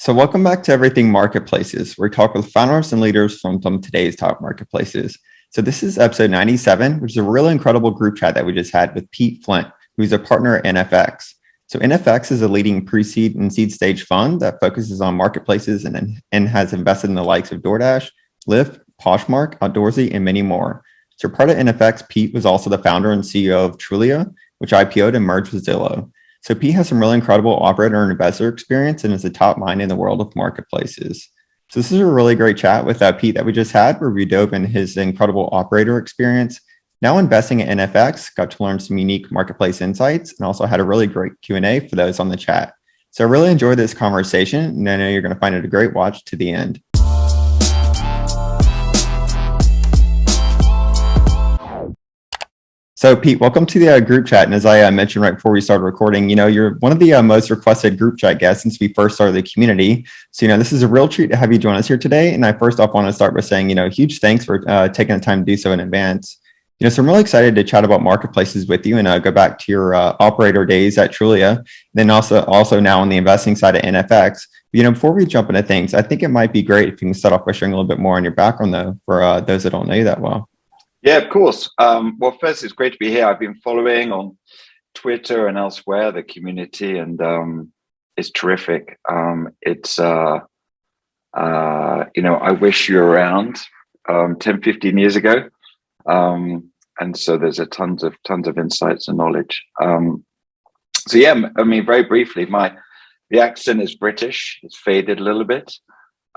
So welcome back to Everything Marketplaces, where we talk with founders and leaders from some of today's top marketplaces. So this is episode 97, which is a really incredible group chat that we just had with Pete Flint, who's a partner at NFX. So NFX is a leading pre-seed and seed stage fund that focuses on marketplaces and has invested in the likes of DoorDash, Lyft, Poshmark, Outdoorsy, and many more. So part of NFX, Pete was also the founder and CEO of Trulia, which IPO'ed and merged with Zillow. So Pete has some really incredible operator and investor experience and is a top mind in the world of marketplaces. So this is a really great chat with Pete that we just had, where we dove into his incredible operator experience. Now investing at NFX, got to learn some unique marketplace insights, and also had a really great Q&A for those on the chat. So I really enjoyed this conversation, and I know you're going to find it a great watch to the end. So Pete, welcome to the group chat. And as I mentioned right before we started recording, you're one of the most requested group chat guests since we first started the community. So, this is a real treat to have you join us here today. And I first off want to start by saying, huge thanks for taking the time to do so in advance. So I'm really excited to chat about marketplaces with you and go back to your operator days at Trulia, then also now on the investing side at NFX. Before we jump into things, I think it might be great if you can start off by sharing a little bit more on your background, though, for those that don't know you that well. Yeah, of course. Well, first, it's great to be here. I've been following on Twitter and elsewhere the community, and it's terrific. I wish you were around 10, 15 years ago. And so there's tons of insights and knowledge. Very briefly, the accent is British. It's faded a little bit.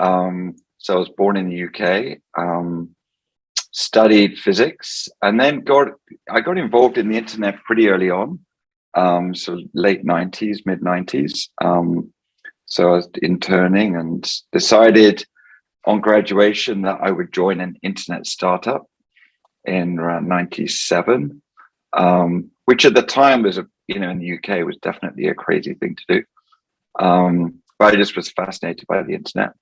So I was born in the UK. Studied physics, and then I got involved in the internet pretty early on, so late 90s, mid 90s. So I was interning and decided on graduation that I would join an internet startup in around 97, which at the time was in the UK was definitely a crazy thing to do. But I just was fascinated by the internet,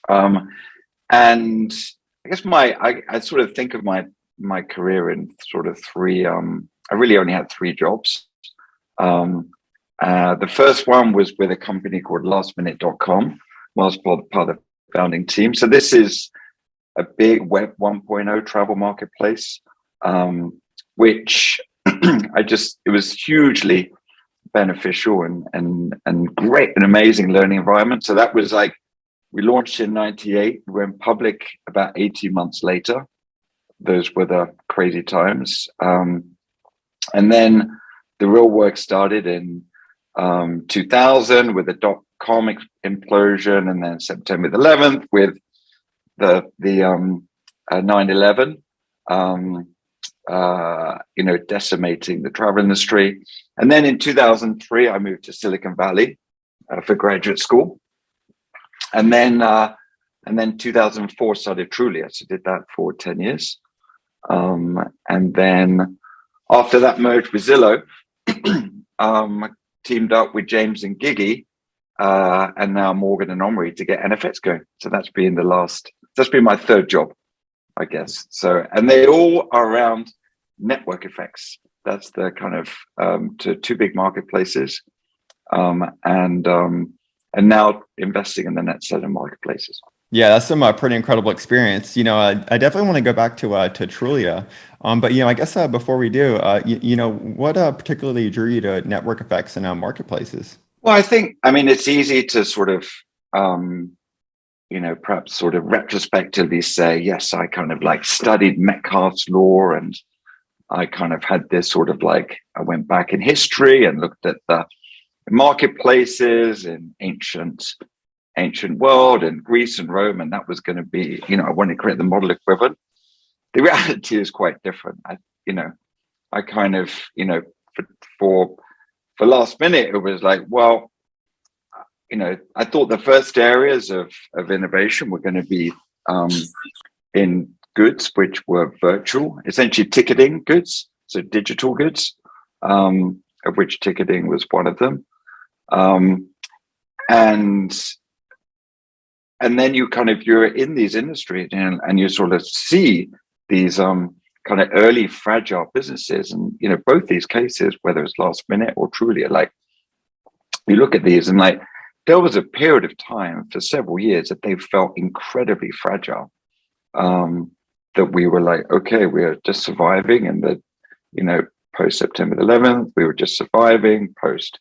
and I guess I sort of think of my career in sort of three. I really only had three jobs. The first one was with a company called lastminute.com. I was part of the founding team. So this is a big Web 1.0 travel marketplace, which it was hugely beneficial and great, an amazing learning environment. So that was we launched in 98, we went public about 18 months later. Those were the crazy times. And then the real work started in 2000 with the dot-com implosion, and then September 11th with the 9/11, decimating the travel industry. And then in 2003, I moved to Silicon Valley for graduate school. And then 2004 started Trulia, so did that for 10 years. And then after that merged with Zillow, teamed up with James and Gigi, and now Morgan and Omri to get NFX going. So that's been my third job, I guess. So, and they all are around network effects. That's the kind of two big marketplaces, and now investing in the net selling marketplaces. Yeah, that's some pretty incredible experience. I definitely want to go back to Trulia, but I guess before we do, what particularly drew you to network effects and marketplaces? Well, it's easy to sort of, perhaps sort of retrospectively say, yes, I kind of studied Metcalfe's law, and I kind of had this sort of I went back in history and looked at the marketplaces in ancient world and Greece and Rome, and that was going to be, I wanted to create the model equivalent. The reality is quite different. I kind of, for last minute, it was I thought the first areas of innovation were going to be in goods, which were virtual, essentially ticketing goods, so digital goods, of which ticketing was one of them. And then you're in these industries and you sort of see these kind of early fragile businesses, and both these cases, whether it's last minute or Trulia, you look at these and there was a period of time for several years that they felt incredibly fragile. That we were like, okay, we're just surviving, and that, post September 11th, we were just surviving post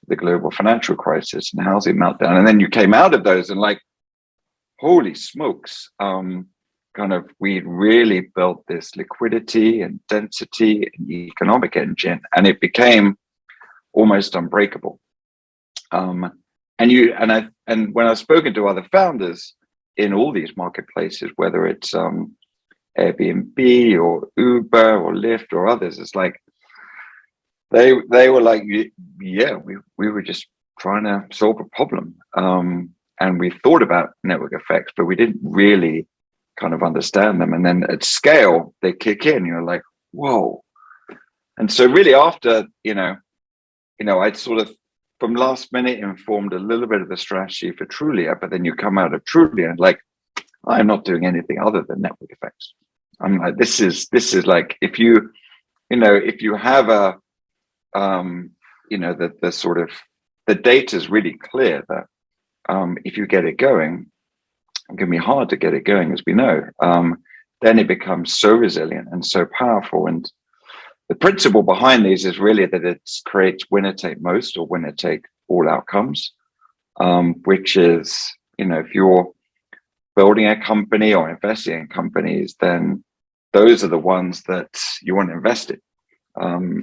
the global financial crisis and housing meltdown. And then you came out of those and like, holy smokes, we'd really built this liquidity and density and economic engine, and it became almost unbreakable. And when I've spoken to other founders in all these marketplaces, whether it's Airbnb or Uber or Lyft or others, it's like they were like, yeah, we were just trying to solve a problem, and we thought about network effects, but we didn't really kind of understand them. And then at scale, they kick in. You're like, whoa! And so really, after I'd sort of from last minute informed a little bit of the strategy for Trulia, but then you come out of Trulia and like, I'm not doing anything other than network effects. I'm like, this is like, if you have a, the sort of, the data is really clear that if you get it going, it can be hard to get it going, as we know, then it becomes so resilient and so powerful. And the principle behind these is really that it creates winner take most or winner take all outcomes, which is, if you're building a company or investing in companies, then those are the ones that you want to invest in,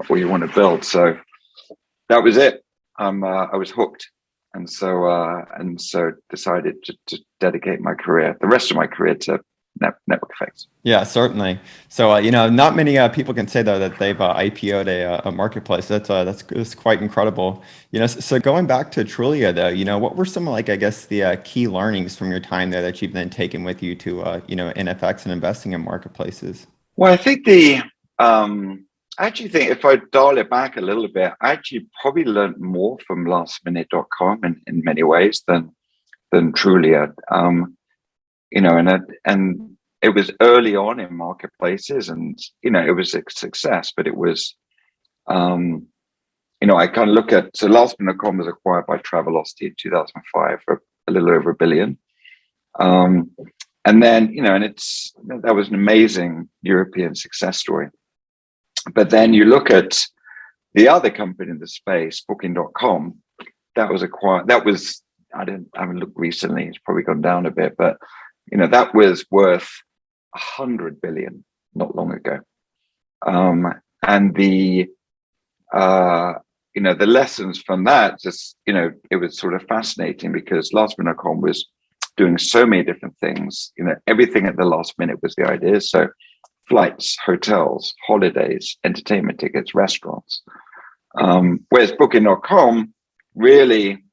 or you want to build. So that was it. I was hooked, and so decided to dedicate the rest of my career to network effects. Yeah, certainly. So not many people can say though that they've IPO'd a marketplace. That's quite incredible. So going back to Trulia though, what were some the key learnings from your time there that you've then taken with you to NFX and investing in marketplaces? Well, I think I actually think if I dial it back a little bit, I actually probably learned more from lastminute.com in many ways than Trulia. And it was early on in marketplaces, and it was a success, but it was I kind of look at, so lastminute.com was acquired by Travelocity in 2005 for a little over $1 billion. And then that was an amazing European success story. But then you look at the other company in the space, booking.com, that was acquired. I haven't looked recently, it's probably gone down a bit, but that was worth $100 billion not long ago. And the lessons from that, just it was sort of fascinating because lastminute.com was doing so many different things. Everything at the last minute was the idea. So flights, hotels, holidays, entertainment tickets, restaurants. Whereas booking.com really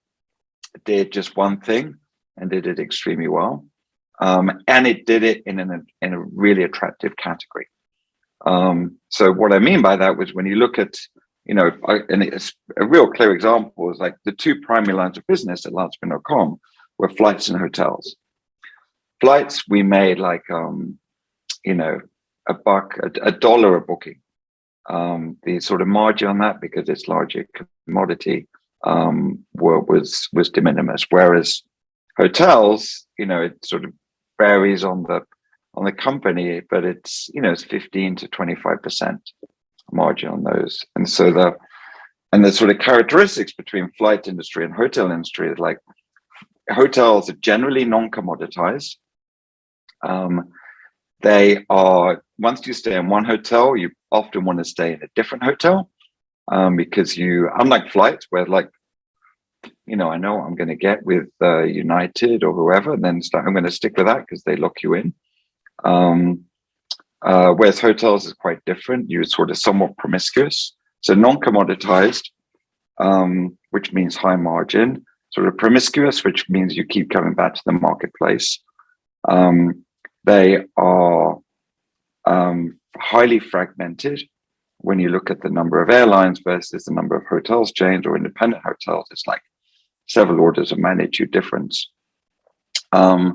did just one thing and did it extremely well. And it did it in a really attractive category. So what I mean by that was when you look at, and it's a real clear example is like the two primary lines of business at lastminute.com were flights and hotels. Flights, we made like, $1 a booking. The sort of margin on that, because it's largely commodity, was de minimis. Whereas hotels, it sort of varies on the company, but it's 15 to 25% margin on those. And so the sort of characteristics between flight industry and hotel industry is like hotels are generally non-commoditized. They are, once you stay in one hotel, you often want to stay in a different hotel, because unlike flights where like, I know what I'm going to get with United or whoever, and then I'm going to stick with that because they lock you in. Whereas hotels is quite different. You're sort of somewhat promiscuous. So non-commoditized, which means high margin, sort of promiscuous, which means you keep coming back to the marketplace. They are highly fragmented. When you look at the number of airlines versus the number of hotels chains or independent hotels, it's like several orders of magnitude difference. So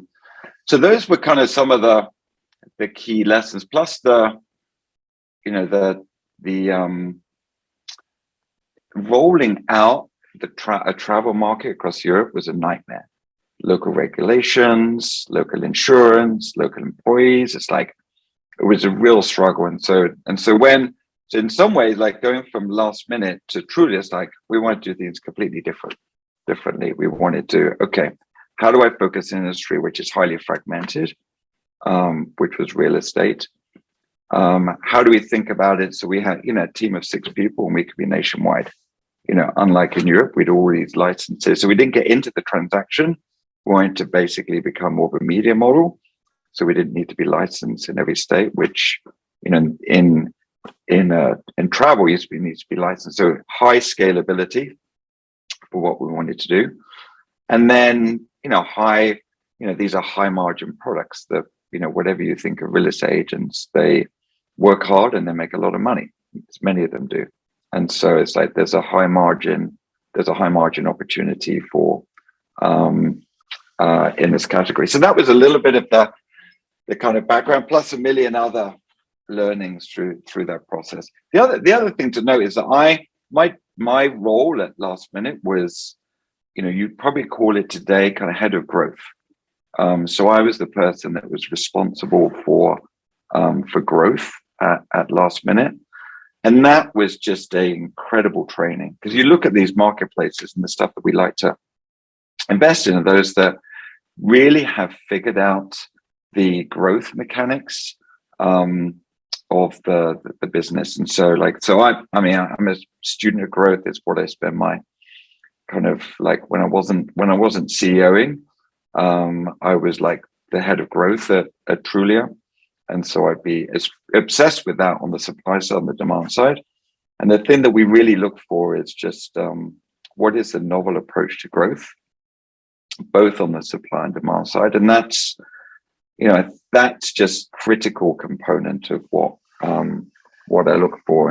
those were kind of some of the key lessons, plus the rolling out a travel market across Europe was a nightmare. Local regulations, local insurance, local employees. It's like it was a real struggle. And so in some ways, like going from last minute to Trulia, it's like we want to do things completely differently. We wanted to, okay, how do I focus an industry which is highly fragmented, which was real estate? How do we think about it? So we had, a team of 6 people, and we could be nationwide. Unlike in Europe, we'd all these licenses. So we didn't get into the transaction. We wanted to basically become more of a media model. So we didn't need to be licensed in every state, which, in travel, you need to be licensed. So high scalability for what we wanted to do. And then, these are high margin products that, whatever you think of real estate agents, they work hard and they make a lot of money. Many of them do. And so it's like there's a high margin opportunity for in this category. So that was a little bit of the kind of background, plus a million other learnings through that process. The other thing to note is that my role at Last Minute was, you'd probably call it today kind of head of growth. So I was the person that was responsible for growth at Last Minute. And that was just an incredible training, because you look at these marketplaces and the stuff that we like to invest in are those that really have figured out the growth mechanics of the business. And so I'm a student of growth. It's what I spend my kind of like when I wasn't CEOing, I was like the head of growth at Trulia. And so I'd be obsessed with that on the supply side and the demand side. And the thing that we really look for is just what is the novel approach to growth, both on the supply and demand side. And that's just critical component of what I look for,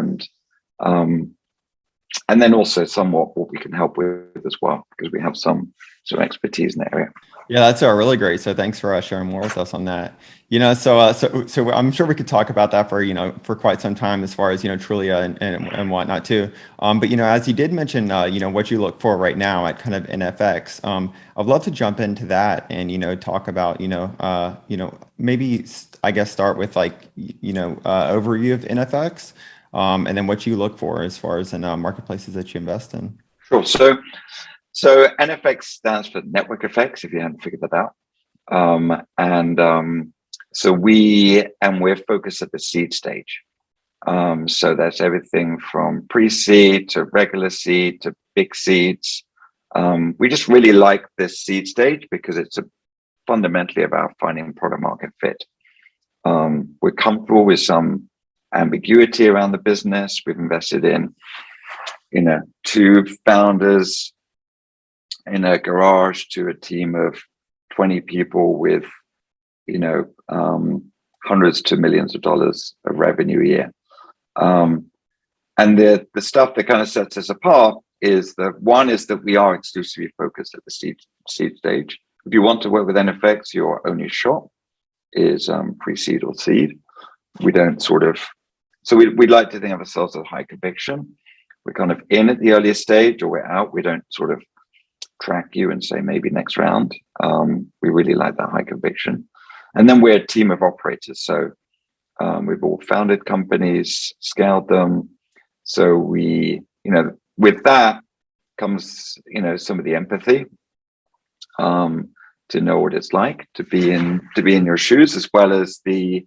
and then also somewhat what we can help with as well, because we have some expertise in that area. Yeah, that's really great. So thanks for sharing more with us on that. So I'm sure we could talk about that for quite some time, as far as Trulia and whatnot too. But as you did mention, what you look for right now at kind of NFX. I'd love to jump into that and talk about maybe I guess start with overview of NFX, and then what you look for as far as in marketplaces that you invest in. Sure. So NFX stands for network effects, if you hadn't figured that out. So we're focused at the seed stage. So that's everything from pre-seed to regular seed to big seeds. We just really like this seed stage because it's fundamentally about finding product market fit. We're comfortable with some ambiguity around the business. We've invested in 2 founders in a garage to a team of 20 people with hundreds to millions of dollars of revenue a year. And the stuff that kind of sets us apart is that we are exclusively focused at the seed stage. If you want to work with NFX, your only shot is pre-seed or seed. We don't we'd like to think of ourselves as high conviction. We're kind of in at the earliest stage, or we're out. We don't track you and say maybe next round. We really like that high conviction. And then we're a team of operators. So we've all founded companies, scaled them. So with that comes, some of the empathy, to know what it's like to be in your shoes, as well as the,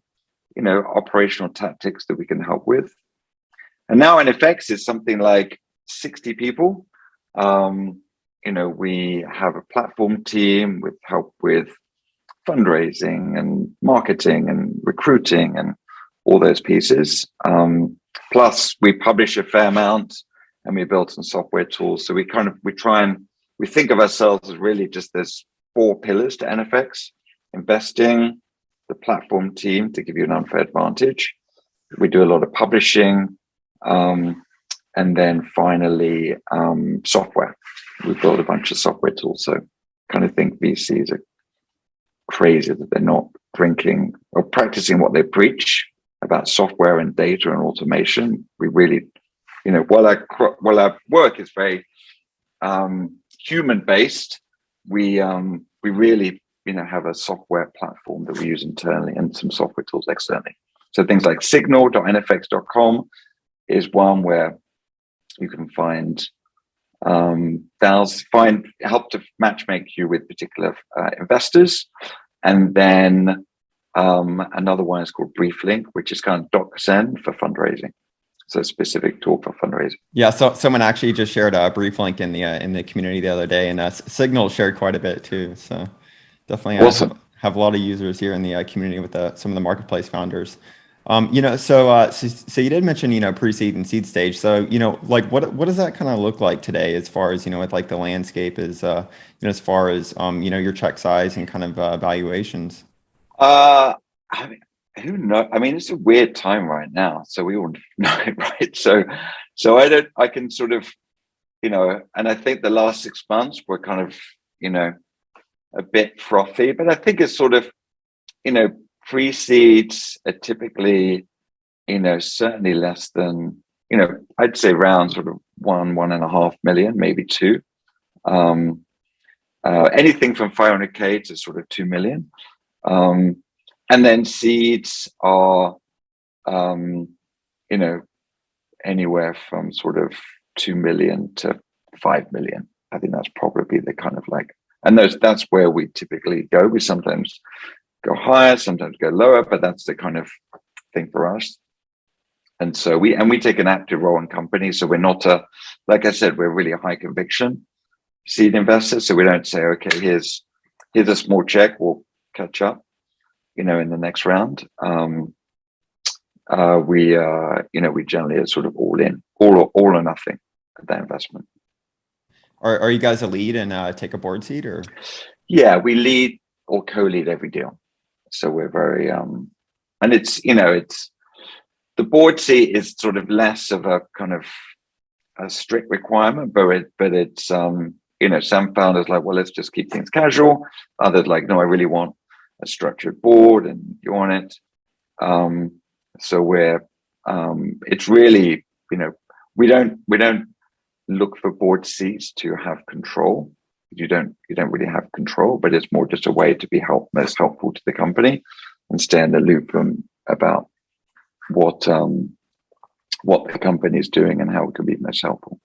operational tactics that we can help with. And now NFX is something like 60 people. We have a platform team with help with fundraising and marketing and recruiting and all those pieces. Plus we publish a fair amount, and we built some software tools. So we think of ourselves as really just there's 4 pillars to NFX: investing, the platform team to give you an unfair advantage. We do a lot of publishing, and then finally software. We build a bunch of software tools. So kind of think VCs are crazy that they're not drinking or practicing what they preach about software and data and automation. We really, while our work is very human based. We really have a software platform that we use internally and some software tools externally. So things like signal.nfx.com is one where you can find help to matchmake you with particular investors. And then another one is called BriefLink, which is kind of DocSend for fundraising. So a specific tool for fundraising. Yeah, so someone actually just shared a BriefLink in the community the other day, and Signal shared quite a bit too. So definitely awesome. have a lot of users here in the community with some of the marketplace founders. So you did mention, pre-seed and seed stage. So, like what does that kind of look like today as far as, with like the landscape is, as far as, your check size and kind of valuations? I mean, who knows? I mean, it's a weird time right now. So we all know it, right? So I can sort of, and I think the last 6 months were kind of, a bit frothy, but I think it's sort of, pre-seeds are typically, certainly less than, I'd say around sort of 1.5 million, maybe 2. Anything from 500K to sort of 2 million. And then seeds are, anywhere from sort of 2 million to 5 million. I think that's probably the kind of like, and that's where we typically go. We sometimes go higher, sometimes go lower, but that's the kind of thing for us. And so we take an active role in companies. So we're not like I said, we're really a high conviction seed investor. So we don't say, okay, here's a small check, we'll catch up, in the next round. We generally are sort of all in, all or nothing at that investment. Are you guys a lead and take a board seat, or? Yeah, we lead or co-lead every deal. So we're very, and it's the board seat is sort of less of a kind of a strict requirement, but it's, some founders like, well, let's just keep things casual. Others like, no, I really want a structured board and you want it. So we're, it's really, we don't look for board seats to have control. You don't really have control, but it's more just a way to be most helpful to the company and stay in the loop about what the company is doing and how it can be most helpful.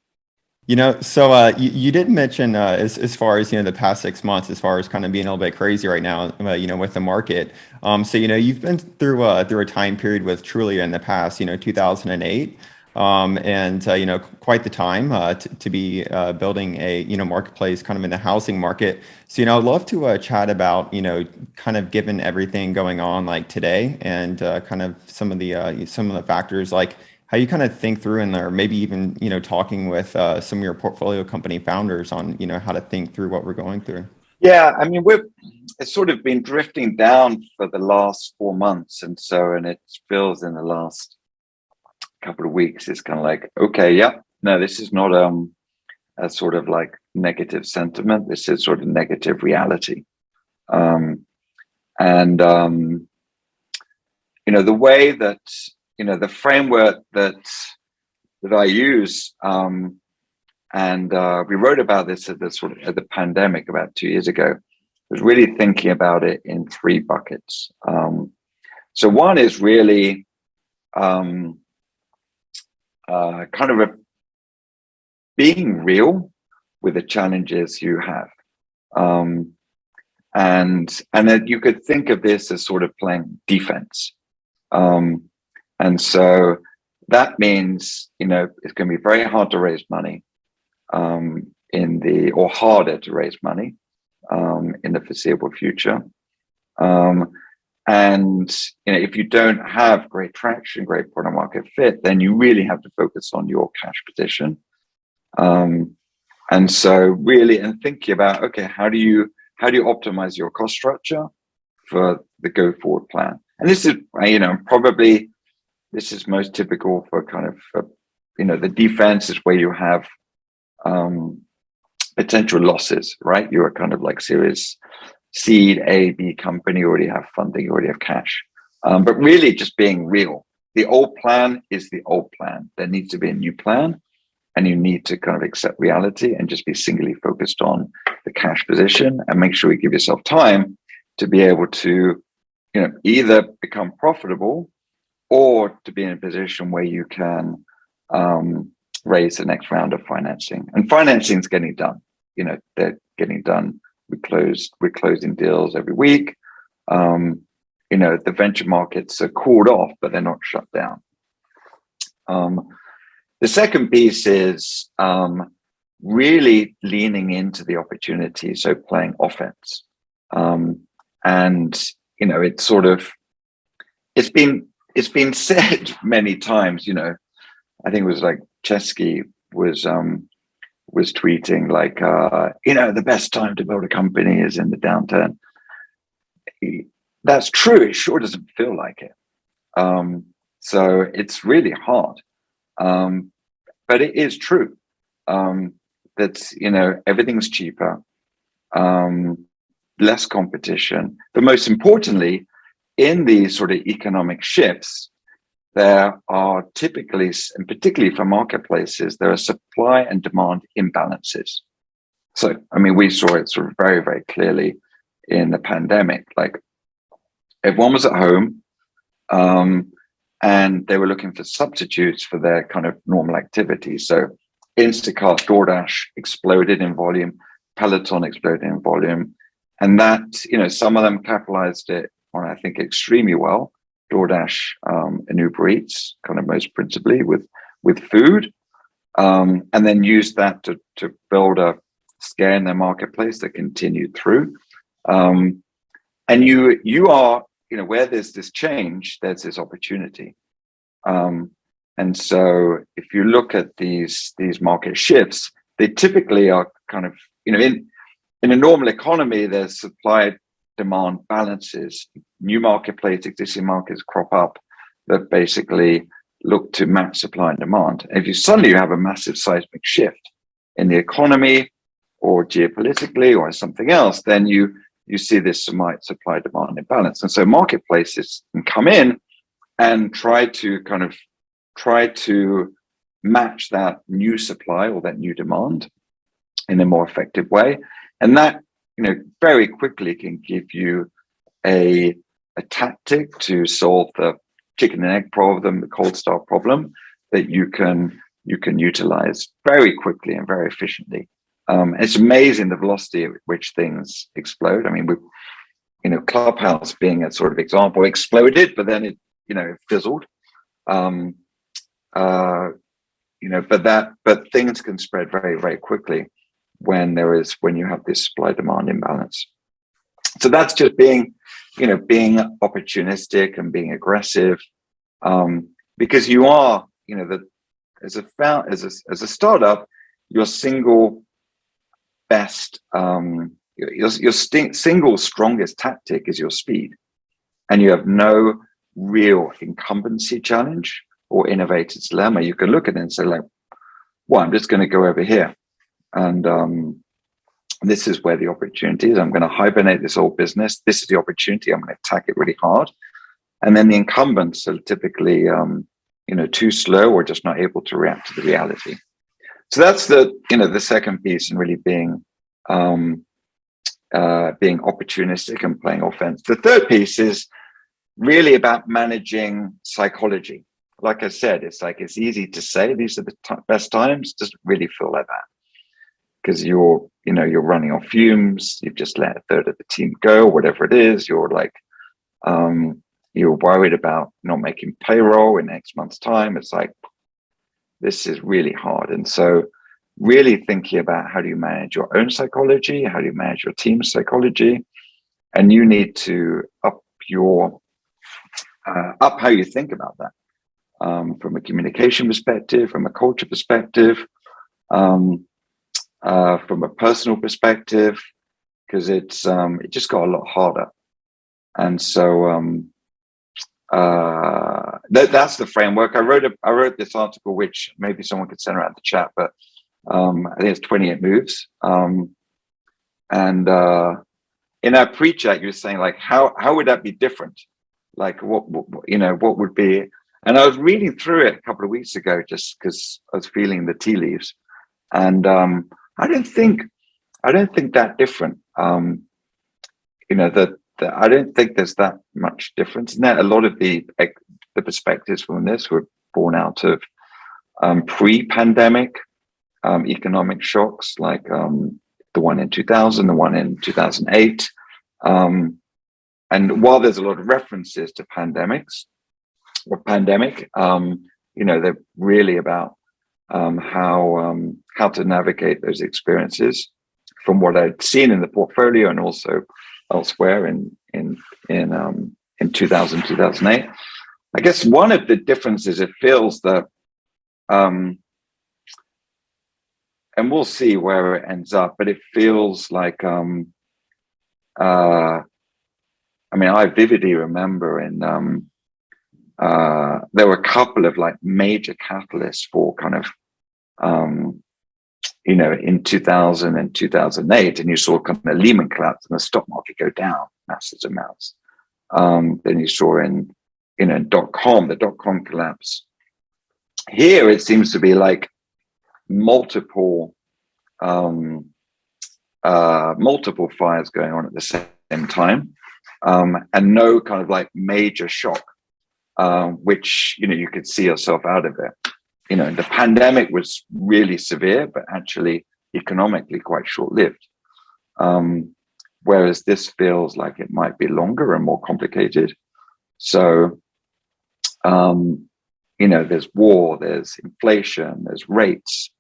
So you did mention as far as the past 6 months, as far as kind of being a little bit crazy right now, with the market. So you've been through a time period with Trulia in the past, 2008. And quite the time to be building a marketplace kind of in the housing market. So I'd love to chat about kind of given everything going on like today, and kind of some of the factors, like how you kind of think through in there, maybe even talking with some of your portfolio company founders on how to think through what we're going through. Yeah, I mean, it's sort of been drifting down for the last 4 months, and it feels in the last couple of weeks it's kind of like, okay, yeah, no, this is not a sort of like negative sentiment. This is sort of negative reality. The way that the framework that I use, and we wrote about this at the pandemic about 2 years ago, was really thinking about it in 3 buckets. So one is really kind of being real with the challenges you have. And that you could think of this as sort of playing defense. And so that means, it's going to be very hard to raise money or harder to raise money in the foreseeable future. And if you don't have great traction, great product market fit, then you really have to focus on your cash position. And so really, and thinking about, okay, how do you optimize your cost structure for the go forward plan? And this is, probably this is most typical for kind of, the defense is where you have potential losses, right? You're kind of like Series seed A, B company, you already have funding, you already have cash. But really just being real. The old plan is the old plan. There needs to be a new plan. and you need to kind of accept reality and just be singly focused on the cash position, and make sure you give yourself time to be able to, either become profitable or to be in a position where you can raise the next round of financing. And financing is getting done. They're getting done. We're closing deals every week. The venture markets are cooled off, but they're not shut down. The second piece is really leaning into the opportunity, so playing offense. It's sort of, it's been said many times. I think it was like Chesky was tweeting like, the best time to build a company is in the downturn. That's true. It sure doesn't feel like it. So it's really hard. But it is true. That, everything's cheaper, less competition. But most importantly, in these sort of economic shifts, there are typically, and particularly for marketplaces, there are supply and demand imbalances. So, we saw it sort of very, very clearly in the pandemic. Like, everyone was at home, and they were looking for substitutes for their kind of normal activities. So Instacart, DoorDash exploded in volume, Peloton exploded in volume. And that, some of them capitalized it on, I think, extremely well. DoorDash and Uber Eats, kind of most principally with food, and then used that to build a scale in their marketplace that continued through. And you are, where there's this change, there's this opportunity. And so if you look at these market shifts, they typically are kind of, in a normal economy, there's supply demand balances, new marketplace, existing markets crop up that basically look to match supply and demand. And if you suddenly have a massive seismic shift in the economy or geopolitically or something else, then you see this supply demand imbalance. And so marketplaces can come in and try to match that new supply or that new demand in a more effective way. And that, very quickly can give you a tactic to solve the chicken and egg problem, the cold start problem, that you can utilize very quickly and very efficiently. It's amazing the velocity at which things explode. Clubhouse being a sort of example, exploded, but then it fizzled. But things can spread very, very quickly when you have this supply demand imbalance. So that's just being opportunistic and being aggressive, because you are, as a startup, your single best, your single strongest tactic is your speed, and you have no real incumbency challenge or innovator's dilemma. You can look at it and say, like, well, I'm just going to go over here, and this is where the opportunity is. I'm going to hibernate this old business. This is the opportunity. I'm going to attack it really hard. And then the incumbents are typically, too slow or just not able to react to the reality. So that's the second piece, and really being opportunistic and playing offense. The third piece is really about managing psychology. Like I said, it's easy to say these are the best times. It doesn't really feel like that, because you're running on fumes. You've just let a third of the team go, whatever it is. You're like, you're worried about not making payroll in next month's time. It's like, this is really hard. And so really thinking about how do you manage your own psychology, how do you manage your team's psychology, and you need to up how you think about that, from a communication perspective, from a culture perspective, from a personal perspective, because it just got a lot harder. And so that's the framework. I wrote this article, which maybe someone could send around the chat, but I think it's 28 moves. And in our pre-chat, you were saying, like, how would that be different? Like, what would be? And I was reading through it a couple of weeks ago just because I was feeling the tea leaves, and I don't think that different. I don't think there's that much difference. And a lot of the perspectives from this were born out of pre-pandemic economic shocks, like the one in 2000, the one in 2008. And while there's a lot of references to pandemic, they're really about how to navigate those experiences from what I'd seen in the portfolio and also elsewhere in 2000, 2008. I guess one of the differences, it feels that, and we'll see where it ends up, but it feels like, I vividly remember there were a couple of like major catalysts for kind of, in 2000 and 2008, and you saw kind of Lehman collapse and the stock market go down massive amounts. Then you saw in the dot-com collapse. Here it seems to be like multiple fires going on at the same time, and no kind of like major shock, which you could see yourself out of it. The pandemic was really severe, but actually economically quite short-lived. Whereas this feels like it might be longer and more complicated. So, there's war, there's inflation, there's rates,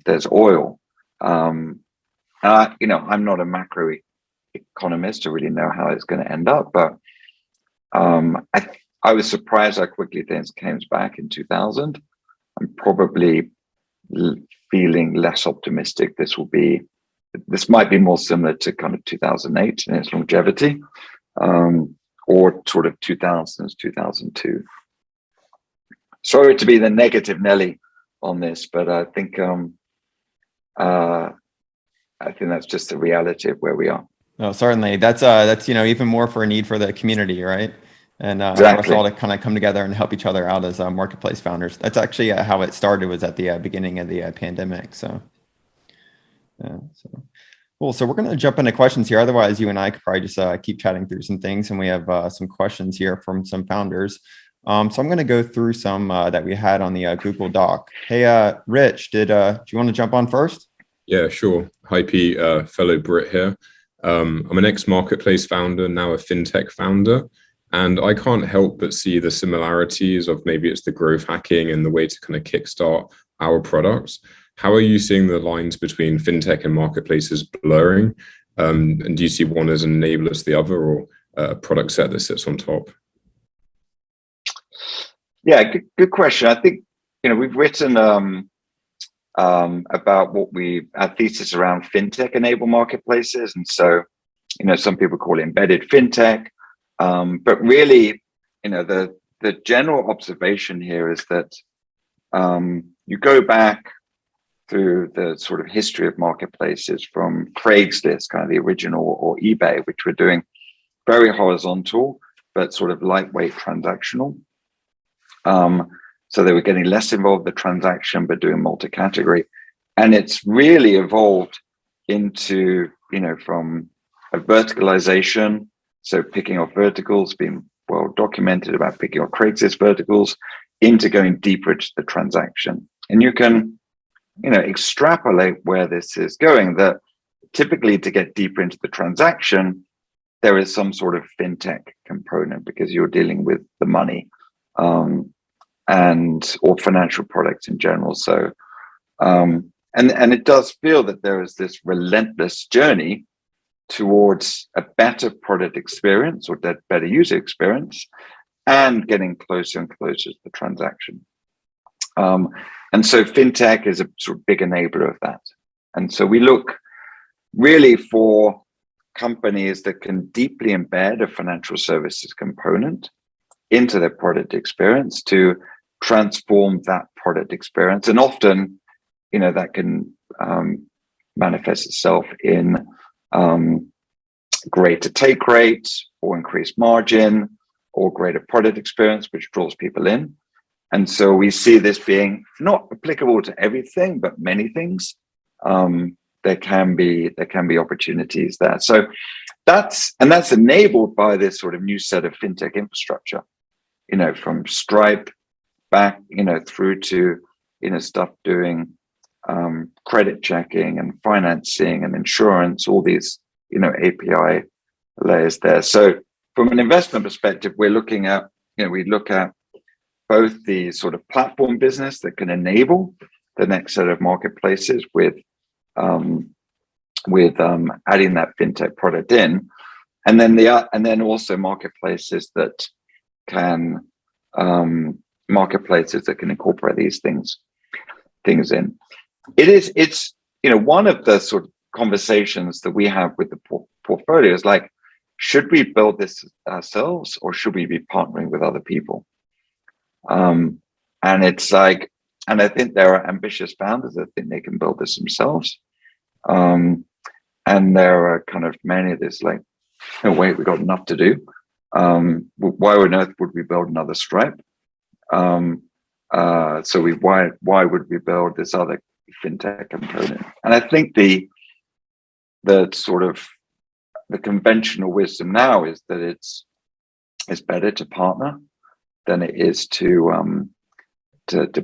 there's oil. I'm not a macro economist to really know how it's going to end up, but I was surprised how quickly things came back in 2000. I'm probably feeling less optimistic. This might be more similar to kind of 2008 in its longevity, or sort of 2000s, 2002. Sorry to be the negative Nelly on this, but I think that's just the reality of where we are. No, certainly. That's even more for a need for the community, right? And exactly. For us all to kind of come together and help each other out as marketplace founders. That's actually how it started, was at the beginning of the pandemic. So cool. So we're going to jump into questions here. Otherwise, you and I could probably just keep chatting through some things. And we have some questions here from some founders. So I'm going to go through some that we had on the Google Doc. Hey, Rich, do you want to jump on first? Yeah, sure. Hi, Pete, fellow Brit here. I'm an ex-marketplace founder, now a fintech founder. And I can't help but see the similarities of maybe it's the growth hacking and the way to kind of kickstart our products. How are you seeing the lines between fintech and marketplaces blurring? And do you see one as an enabler to the other, or a product set that sits on top? Yeah, good question. I think, we've written about our thesis around fintech-enabled marketplaces. And so, some people call it embedded fintech. But really, the general observation here is that you go back through the sort of history of marketplaces from Craigslist, kind of the original, or eBay, which were doing very horizontal, but sort of lightweight transactional. So they were getting less involved in the transaction, but doing multi-category. And it's really evolved into, from a verticalization. So picking off verticals, being well documented about picking off Craigslist verticals, into going deeper into the transaction. And you can, extrapolate where this is going, that typically to get deeper into the transaction, there is some sort of fintech component because you're dealing with the money, or financial products in general. So, and it does feel that there is this relentless journey towards a better product experience or that better user experience, and getting closer and closer to the transaction. And so fintech is a sort of big enabler of that. And so we look really for companies that can deeply embed a financial services component into their product experience to transform that product experience. And often, that can manifest itself in greater take rate or increased margin, or greater product experience, which draws people in. And so we see this being not applicable to everything, but many things. There can be opportunities there. So that's enabled by this sort of new set of fintech infrastructure, from Stripe back, through to, stuff doing credit checking and financing and insurance, all these, API layers there. So from an investment perspective, we look at both the sort of platform business that can enable the next set of marketplaces with adding that fintech product in, and then also marketplaces that can incorporate these things in. It's one of the sort of conversations that we have with the portfolio is like, should we build this ourselves or should we be partnering with other people? And it's like, and I think there are ambitious founders that think they can build this themselves. And there are kind of many that's like, no, wait, we've got enough to do. Why on earth would we build another Stripe? Why would we build this other fintech component? And I think the sort of the conventional wisdom now is that it's better to partner than it is to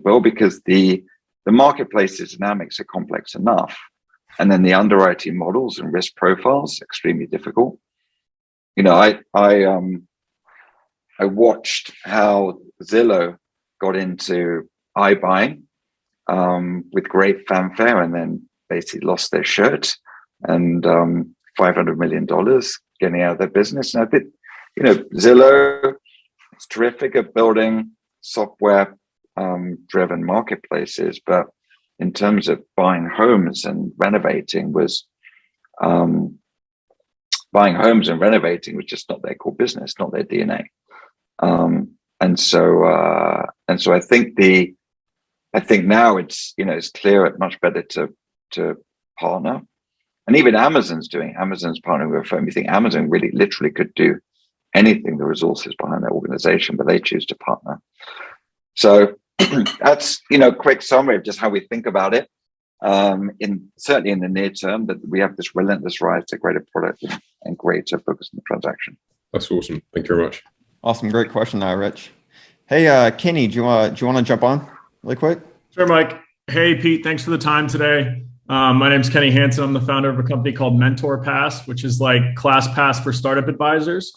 build, because the marketplace's dynamics are complex enough, and then the underwriting models and risk profiles extremely difficult. I watched how Zillow got into iBuying with great fanfare, and then basically lost their shirt, and $500 million getting out of their business. And I think, Zillow is terrific at building software driven marketplaces, but in terms of buying homes and renovating was just not their core business, not their DNA. And so I think now it's clear it's much better to partner. And even Amazon's partnering with a firm. You think Amazon really literally could do anything, the resources behind their organization, but they choose to partner. So that's quick summary of just how we think about it. Certainly in the near term, that we have this relentless rise to greater product and greater focus on the transaction. That's awesome. Thank you very much. Awesome, great question, Rich. Hey, Kenny, do you want to jump on really quick? Sure, Mike. Hey, Pete. Thanks for the time today. My name's Kenny Hansen. I'm the founder of a company called Mentor Pass, which is like ClassPass for startup advisors.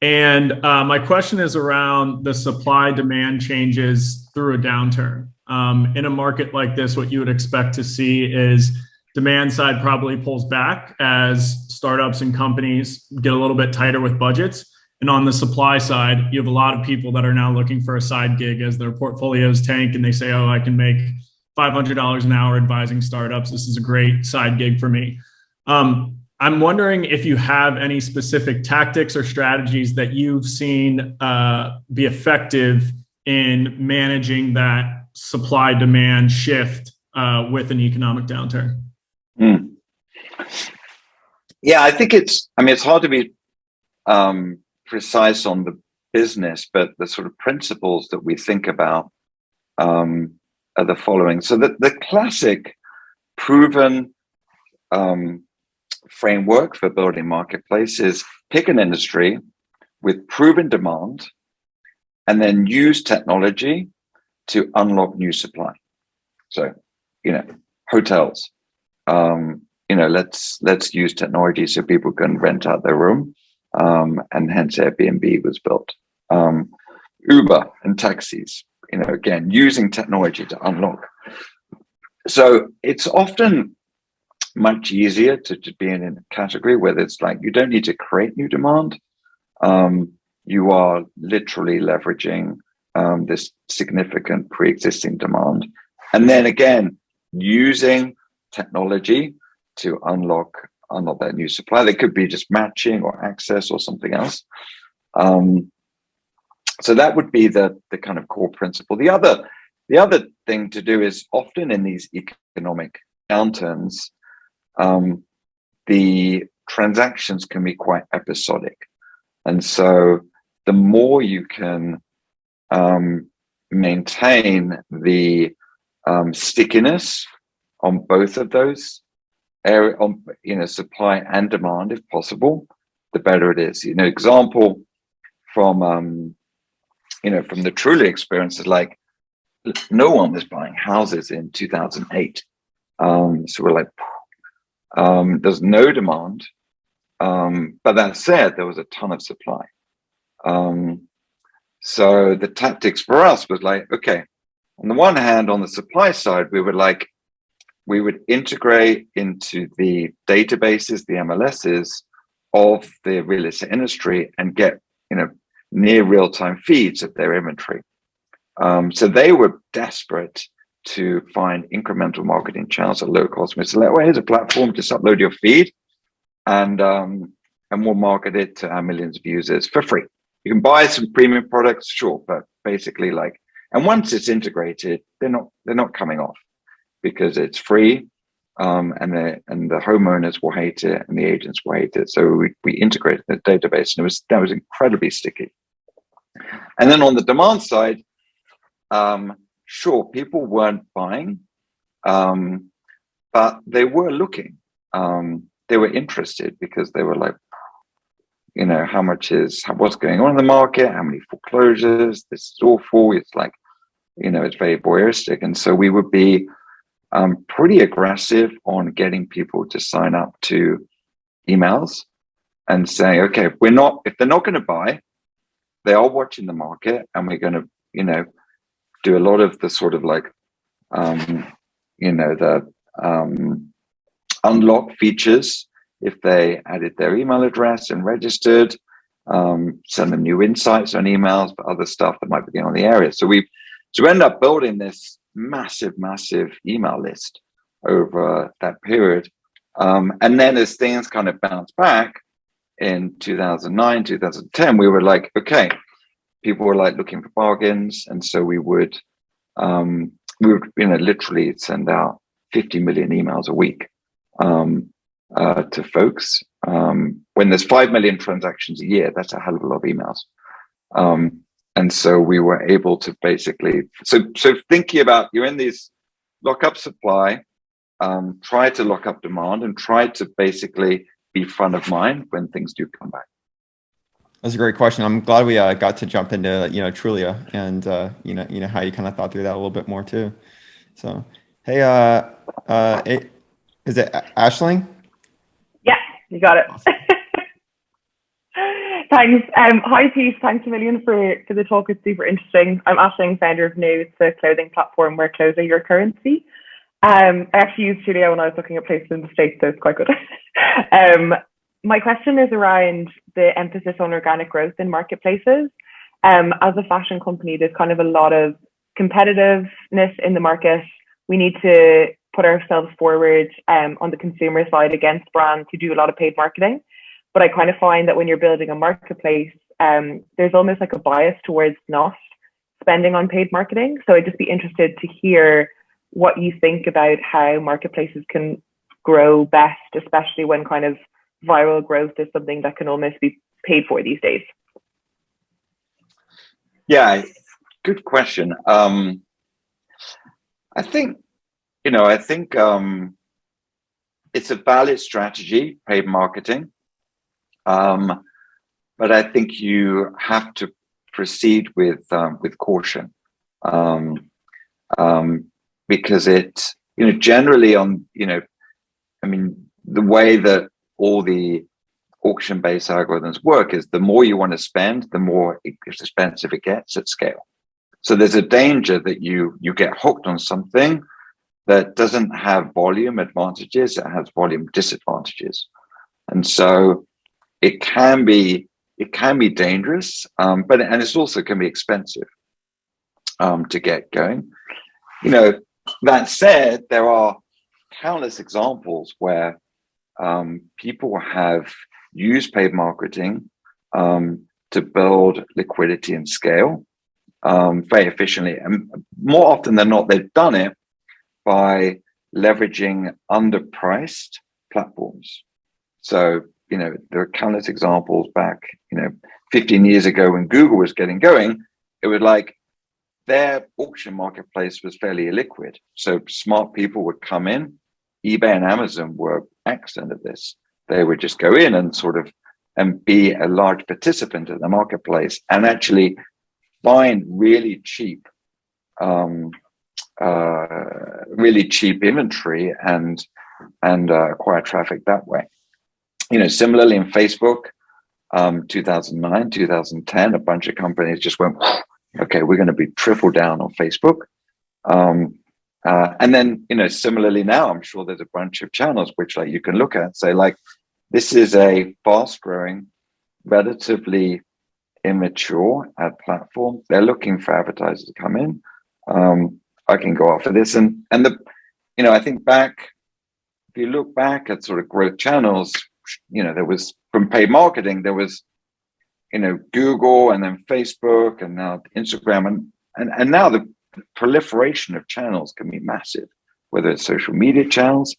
And my question is around the supply-demand changes through a downturn. In a market like this, what you would expect to see is demand side probably pulls back as startups and companies get a little bit tighter with budgets. And on the supply side, you have a lot of people that are now looking for a side gig as their portfolios tank and they say, oh, I can make $500 an hour advising startups. This is a great side gig for me. I'm wondering if you have any specific tactics or strategies that you've seen be effective in managing that supply demand shift with an economic downturn. Yeah, I think it's hard to be precise on the business, but the sort of principles that we think about are the following. So the classic proven framework for building marketplace is pick an industry with proven demand and then use technology to unlock new supply. So, hotels, let's use technology so people can rent out their room. And hence Airbnb was built. Uber and taxis, again, using technology to unlock. So it's often much easier to be in a category where it's like, you don't need to create new demand. You are literally leveraging this significant pre-existing demand. And then again, using technology to unlock that new supply. They could be just matching or access or something else. So that would be the kind of core principle. The other thing to do is often in these economic downturns, the transactions can be quite episodic. And so the more you can maintain the stickiness on both of those area, on supply and demand, if possible, the better it is. Example from from the Trulia experience is like, no one was buying houses in 2008. So we're like, there's no demand. But that said, there was a ton of supply. So the tactics for us was like, okay, on the one hand, on the supply side, we would integrate into the databases, the MLSs of the real estate industry and get, near real-time feeds of their inventory. So they were desperate to find incremental marketing channels at low cost. We said, well, here's a platform, just upload your feed and we'll market it to our millions of users for free. You can buy some premium products, sure, but basically and once it's integrated, they're not coming off because it's free, and the homeowners will hate it and the agents will hate it. So we integrated the database, and that was incredibly sticky. And then on the demand side, sure, people weren't buying, but they were looking. They were interested because they were like, what's going on in the market? How many foreclosures? This is awful. It's like, it's very voyeuristic. And so we would be pretty aggressive on getting people to sign up to emails and saying, okay, if they're not going to buy, they are watching the market, and we're going to, do a lot of the sort of like, the unlock features. If they added their email address and registered, send them new insights on emails, but other stuff that might be going on in the area. So we end up building this massive email list over that period. And then as things kind of bounced back in 2009, 2010, we were like, okay, people were like looking for bargains. And so we would literally send out 50 million emails a week to folks. When there's 5 million transactions a year, that's a hell of a lot of emails. And so we were able to basically, so thinking about, you're in these lock up supply, try to lock up demand, and try to basically be front of mind when things do come back. That's a great question. I'm glad we got to jump into Trulia and how you kind of thought through that a little bit more too. So hey, is it Aisling? Yeah, you got it. Awesome. Thanks. Hi Pete, thanks a million for the talk. It's super interesting. I'm Aisling, founder of New. It's a clothing platform where clothes are your currency. I actually used Trulia when I was looking at places in the States, so it's quite good. My question is around the emphasis on organic growth in marketplaces. As a fashion company, there's kind of a lot of competitiveness in the market. We need to put ourselves forward on the consumer side against brands who do a lot of paid marketing. But I kind of find that when you're building a marketplace, there's almost like a bias towards not spending on paid marketing. So I'd just be interested to hear what you think about how marketplaces can grow best, especially when kind of viral growth is something that can almost be paid for these days. Yeah, good question. I think it's a valid strategy, paid marketing. But I think you have to proceed with caution, because it, generally the way that all the auction-based algorithms work is the more you want to spend, the more expensive it gets at scale. So there's a danger that you get hooked on something that doesn't have volume advantages, it has volume disadvantages. And so it can be dangerous, but it also can be expensive to get going. That said, there are countless examples where people have used paid marketing to build liquidity and scale very efficiently, and more often than not, they've done it by leveraging underpriced platforms. So there are countless examples back, 15 years ago when Google was getting going, it was like their auction marketplace was fairly illiquid. So smart people would come in. eBay and Amazon were excellent at this. They would just go in and sort of and be a large participant in the marketplace and actually find really cheap inventory and acquire traffic that way. Similarly in Facebook, 2009, 2010, a bunch of companies just went, okay, we're going to be triple down on Facebook. And then, similarly now, I'm sure there's a bunch of channels which like you can look at and say like, this is a fast growing, relatively immature ad platform. They're looking for advertisers to come in. I can go after this. And I think if you look back at sort of growth channels, there was from paid marketing, there was, Google and then Facebook and now Instagram and now the proliferation of channels can be massive, whether it's social media channels.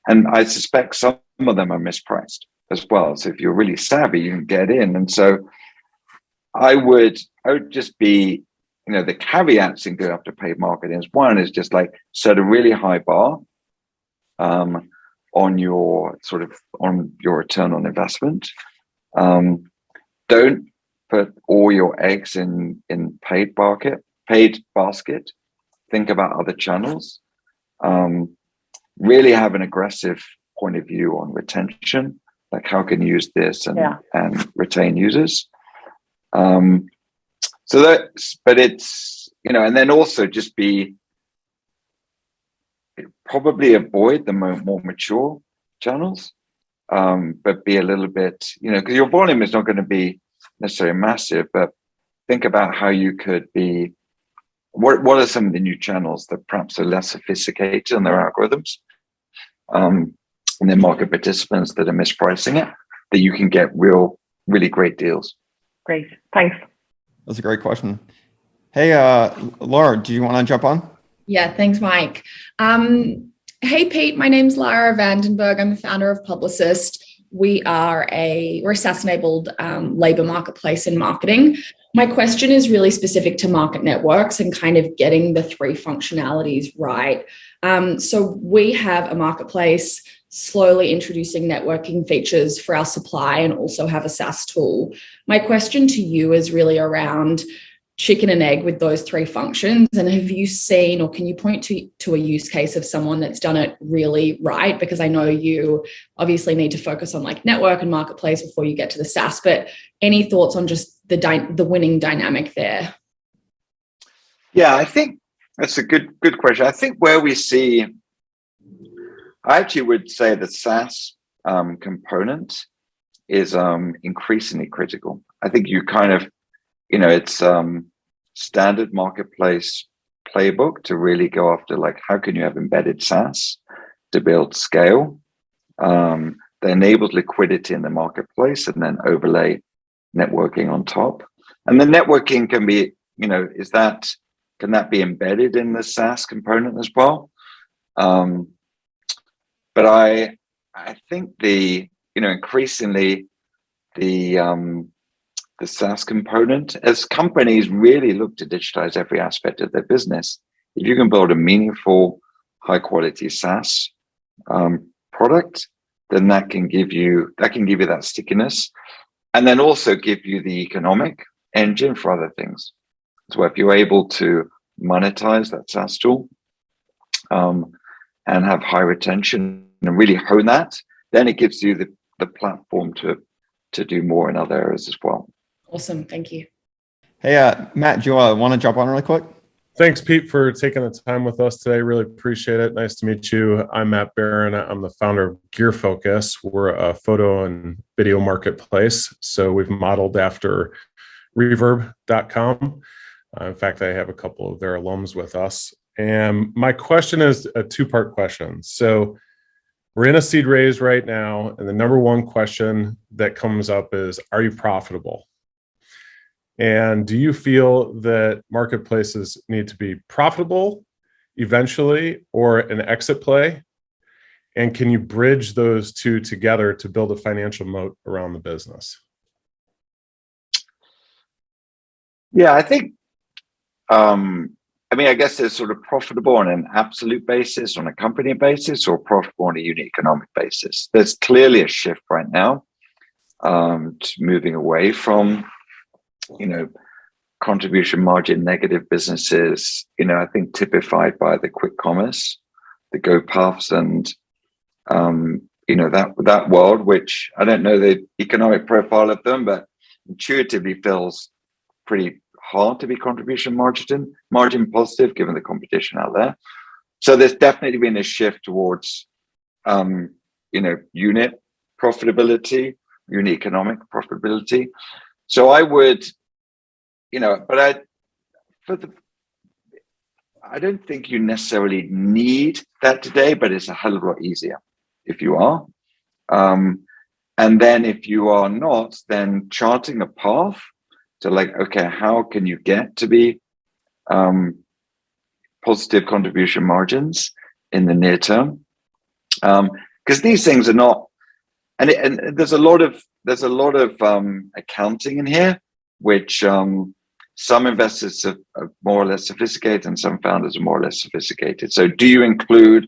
And I suspect some of them are mispriced as well. So if you're really savvy, you can get in. And so I would just be, the caveats in going after paid marketing is one is just like set a really high bar on your return on investment. Don't put all your eggs in paid basket. Think about other channels. Really have an aggressive point of view on retention, like how can you use this and retain users. But it's, and then also just probably avoid the more mature channels, but be a little bit, because your volume is not going to be necessarily massive, but think about how you could be, what are some of the new channels that perhaps are less sophisticated in their algorithms and their market participants that are mispricing it, that you can get really great deals. Great, thanks. That's a great question. Hey, Laura, do you want to jump on? Yeah, thanks, Mike. Hey, Pete, my name's Lara Vandenberg. I'm the founder of Publicist. We're a SaaS-enabled labor marketplace in marketing. My question is really specific to market networks and kind of getting the three functionalities right. So we have a marketplace slowly introducing networking features for our supply and also have a SaaS tool. My question to you is really around chicken and egg with those three functions. And have you seen, or can you point to a use case of someone that's done it really right? Because I know you obviously need to focus on like network and marketplace before you get to the SaaS, but any thoughts on just the winning dynamic there? Yeah, I think that's a good question. I think where we see, I actually would say the SaaS component is increasingly critical. I think you kind of, it's standard marketplace playbook to really go after like, how can you have embedded SaaS to build scale that enables liquidity in the marketplace and then overlay networking on top. And the networking can be, can that be embedded in the SaaS component as well? But I think increasingly the SaaS component, as companies really look to digitize every aspect of their business, if you can build a meaningful, high quality SaaS product, then that can give you that stickiness, and then also give you the economic engine for other things. So if you're able to monetize that SaaS tool and have high retention and really hone that, then it gives you the platform to do more in other areas as well. Awesome. Thank you. Hey, Matt, do you want to jump on really quick? Thanks, Pete, for taking the time with us today. Really appreciate it. Nice to meet you. I'm Matt Barron. I'm the founder of Gear Focus. We're a photo and video marketplace. So we've modeled after Reverb.com. In fact, I have a couple of their alums with us. And my question is a two-part question. So we're in a seed raise right now. And the number one question that comes up is, are you profitable? And do you feel that marketplaces need to be profitable eventually or an exit play? And can you bridge those two together to build a financial moat around the business? Yeah, I think, I mean, I guess there's sort of profitable on an absolute basis, on a company basis, or profitable on a unit economic basis. There's clearly a shift right now to moving away from, contribution margin negative businesses, I think typified by the quick commerce, the GoPuffs and, that world, which I don't know the economic profile of them, but intuitively feels pretty hard to be contribution margin positive given the competition out there. So there's definitely been a shift towards, unit profitability, unit economic profitability. So I would, but I don't think you necessarily need that today, but it's a hell of a lot easier if you are. And then if you are not, then charting a path to okay, how can you get to be positive contribution margins in the near term? Because these things are not, and there's a lot of accounting in here, which some investors are more or less sophisticated and some founders are more or less sophisticated. So do you include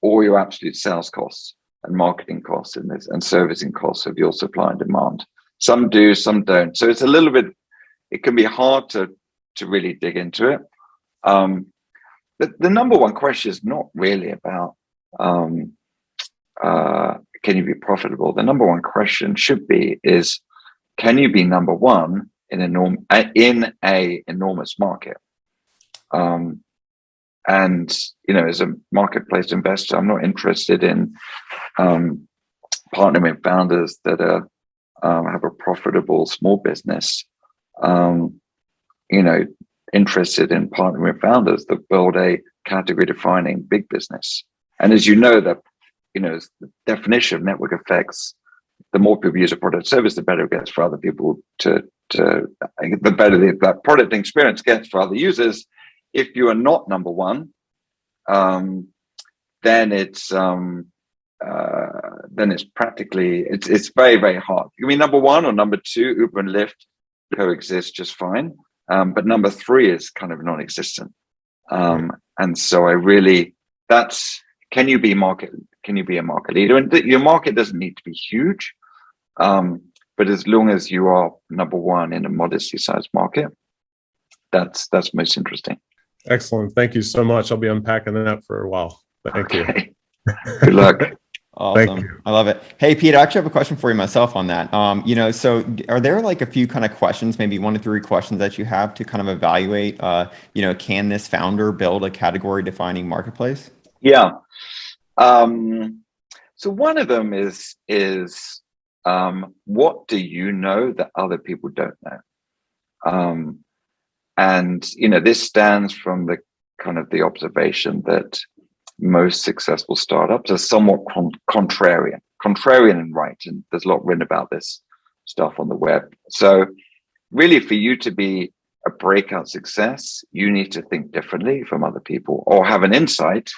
all your absolute sales costs and marketing costs in this and servicing costs of your supply and demand? Some do, some don't. So it's a little bit, it can be hard to really dig into it. The number one question is not really about can you be profitable? The number one question should be is, can you be number one in a enormous market? And as a marketplace investor, I'm not interested in partnering with founders that have a profitable small business. Interested in partnering with founders that build a category-defining big business. And as you know, the definition of network effects, the more people use a product or service, the better it gets for other people the better that product experience gets for other users. If you are not number one, then it's practically, it's very, very hard. You mean number one or number two, Uber and Lyft coexist just fine. But number three is kind of non-existent. And so can you be a market leader? And your market doesn't need to be huge. But as long as you are number one in a modestly sized market, that's most interesting. Excellent. Thank you so much. I'll be unpacking that for a while. Thank you. Good luck. Awesome. I love it. Hey, Pete, I actually have a question for you myself on that. So are there a few kind of questions, maybe 1 to 3 questions that you have to kind of evaluate, can this founder build a category defining marketplace? Yeah. So one of them is what do you know that other people don't know? And, this stands from the kind of the observation that most successful startups are somewhat contrarian and right. And there's a lot written about this stuff on the web. So really for you to be a breakout success, you need to think differently from other people or have an insight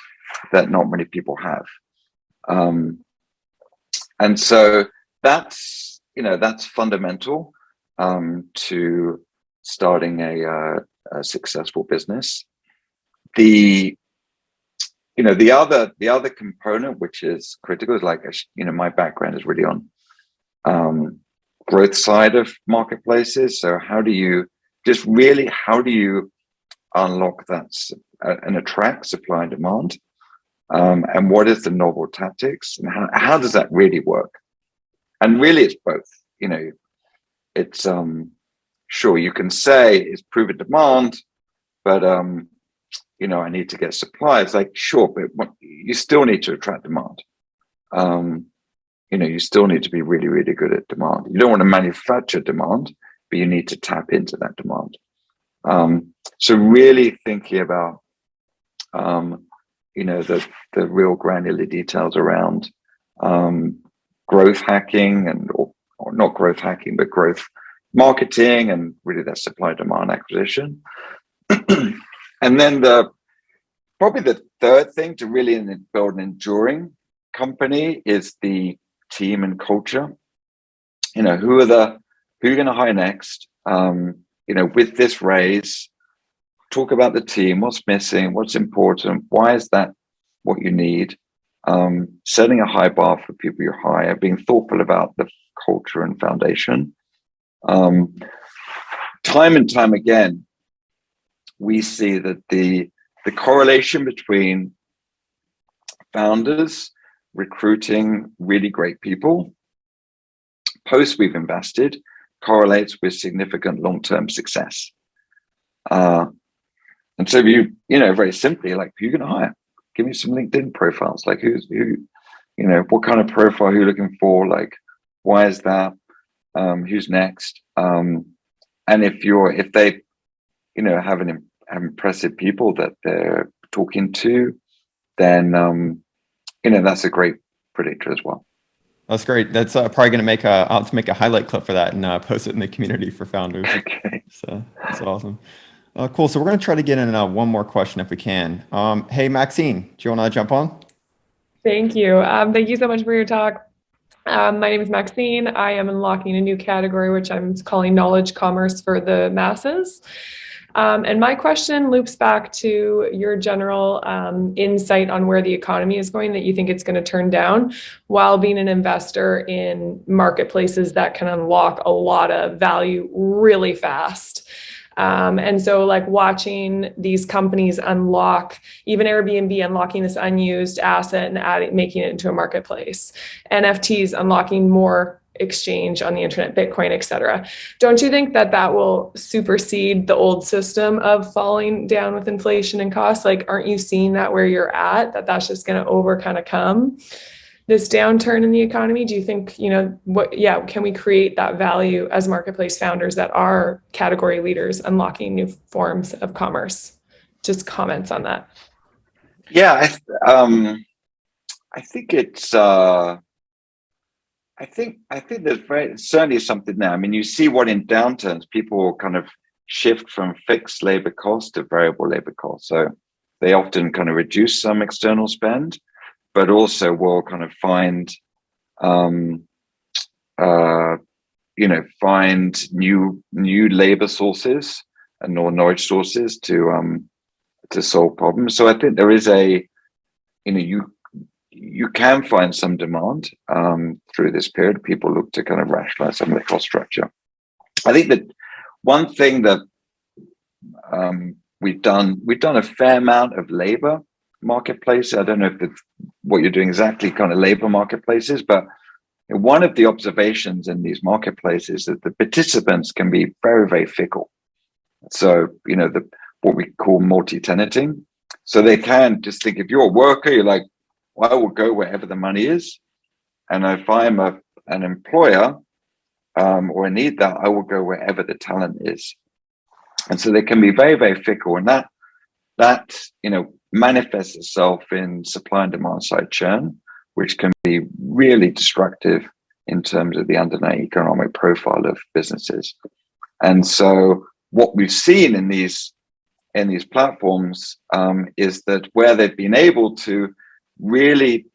that not many people have. And so that's fundamental to starting a successful business. The other component which is critical is my background is really on growth side of marketplaces. So how do you unlock that and attract supply and demand? And what is the novel tactics and how does that really work? And really it's both. It's sure you can say it's proven demand, but I need to get supply. It's sure, but you still need to attract demand. You still need to be really, really good at demand. You don't want to manufacture demand, but you need to tap into that demand. So really thinking about the real granular details around growth hacking or not growth hacking, but growth marketing and really that supply demand acquisition. And then probably the third thing to really build an enduring company is the team and culture. Who you're going to hire next? with this raise, talk about the team, what's missing, what's important, why is that what you need, setting a high bar for people you hire, being thoughtful about the culture and foundation. Time and time again, we see that the correlation between founders recruiting really great people post we've invested correlates with significant long-term success. And so very simply, like, who are you going to hire? Give me some LinkedIn profiles. Like, who, what kind of profile are you looking for? Like, why is that? Who's next? And if they, have impressive people that they're talking to, then, that's a great predictor as well. That's great. That's probably going to I'll have to make a highlight clip for that and post it in the community for founders. Okay. So that's awesome. Cool. So we're going to try to get in one more question if we can. Hey, Maxine, do you want to jump on? Thank you. Thank you so much for your talk. My name is Maxine. I am unlocking a new category, which I'm calling knowledge commerce for the masses. And my question loops back to your general insight on where the economy is going, that you think it's going to turn down, while being an investor in marketplaces that can unlock a lot of value really fast. And so, like, watching these companies unlock, even Airbnb unlocking this unused asset and making it into a marketplace, NFTs unlocking more exchange on the internet, Bitcoin, etc. Don't you think that will supersede the old system of falling down with inflation and costs? Like, aren't you seeing that where you're at, that's just going to come this downturn in the economy? Do you think, can we create that value as marketplace founders that are category leaders unlocking new forms of commerce? Just comments on that. Yeah, I think it's, I think there's certainly something there. I mean, you see what in downturns, people will kind of shift from fixed labor cost to variable labor cost. So they often kind of reduce some external spend, but also will kind of find new labor sources and more knowledge sources to solve problems. So I think there is you can find some demand through this period. People look to kind of rationalize some of the cost structure. I think that one thing that we've done a fair amount of labor marketplace. I don't know if it's what you're doing exactly, kind of labor marketplaces, but one of the observations in these marketplaces is that the participants can be very, very fickle. So, what we call multi-tenanting. So they can just think, if you're a worker, you're like, well, I will go wherever the money is. And if I'm an employer or I need that, I will go wherever the talent is. And so they can be very, very fickle. And that manifests itself in supply and demand side churn, which can be really destructive in terms of the underlying economic profile of businesses. And so what we've seen in these platforms is that where they've been able to really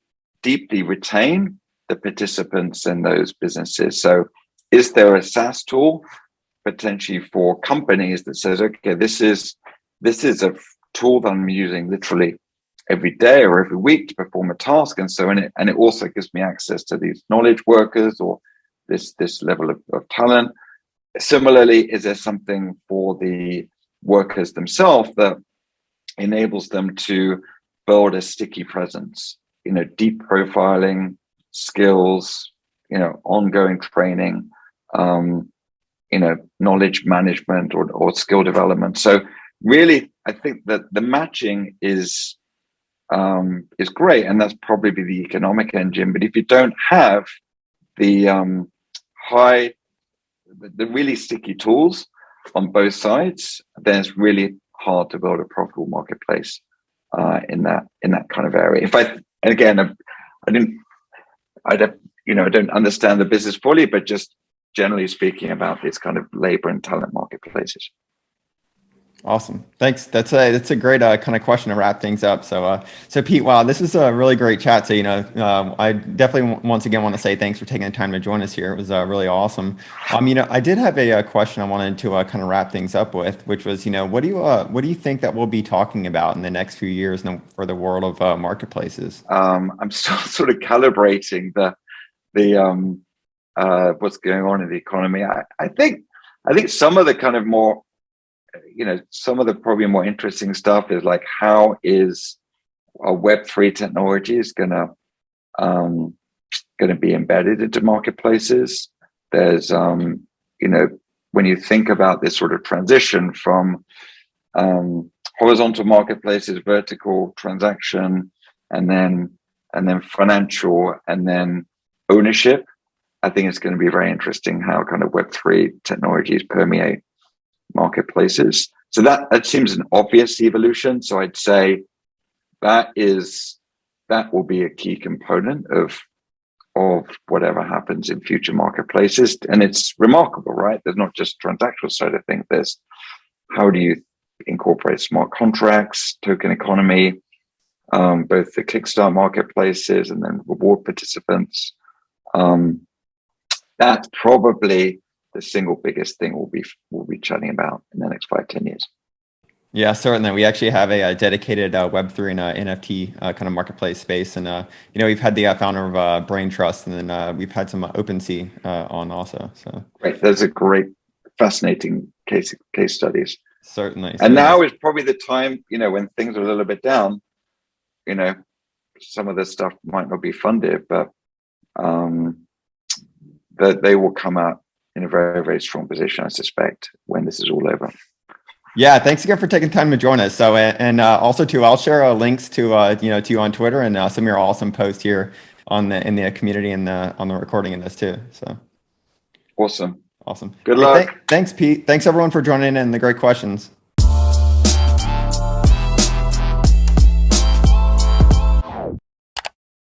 deeply retain the participants in those businesses. So is there a SaaS tool potentially for companies that says, okay, this is a tool that I'm using literally every day or every week to perform a task, and so it also gives me access to these knowledge workers or this level of talent. Similarly, is there something for the workers themselves that enables them to build a sticky presence, deep profiling, skills, ongoing training, knowledge management or skill development. So really, I think that the matching is great, and that's probably the economic engine. But if you don't have the really sticky tools on both sides, then it's really hard to build a profitable marketplace in that kind of area. I don't understand the business fully, but just generally speaking about this kind of labor and talent marketplaces. Awesome. Thanks. That's a great kind of question to wrap things up. So Pete, wow, this is a really great chat. So, I definitely once again want to say thanks for taking the time to join us here. It was really awesome. I did have a question I wanted to kind of wrap things up with, which was, what do you think that we'll be talking about in the next few years for the world of marketplaces? I'm still sort of calibrating the what's going on in the economy. I think some of the kind of more, some of the probably more interesting stuff is like, how is a Web3 technology is going to be embedded into marketplaces. There's, when you think about this sort of transition from horizontal marketplaces, vertical transaction, and then financial, and then ownership, I think it's going to be very interesting how kind of Web3 technologies permeate marketplaces. So that seems an obvious evolution. So I'd say that will be a key component of whatever happens in future marketplaces. And it's remarkable, right? There's not just transactional side of things. There's how do you incorporate smart contracts, token economy, both the Kickstart marketplaces and then reward participants. That's probably the single biggest thing we'll be chatting about in the next 5-10 years. Yeah, certainly. We actually have a dedicated Web3 and NFT kind of marketplace space, and we've had the founder of Brain Trust, and then we've had some OpenSea on also. So great, those are great, fascinating case studies. Certainly. And now is probably the time, when things are a little bit down. Some of this stuff might not be funded, but that they will come out in a very, very strong position, I suspect, when this is all over. Yeah, thanks again for taking time to join us. So, and also too, I'll share links to to you on Twitter and some of your awesome posts here in the community and on the recording in this too. So, awesome. Awesome. Good luck. Thanks, Pete. Thanks everyone for joining in and the great questions.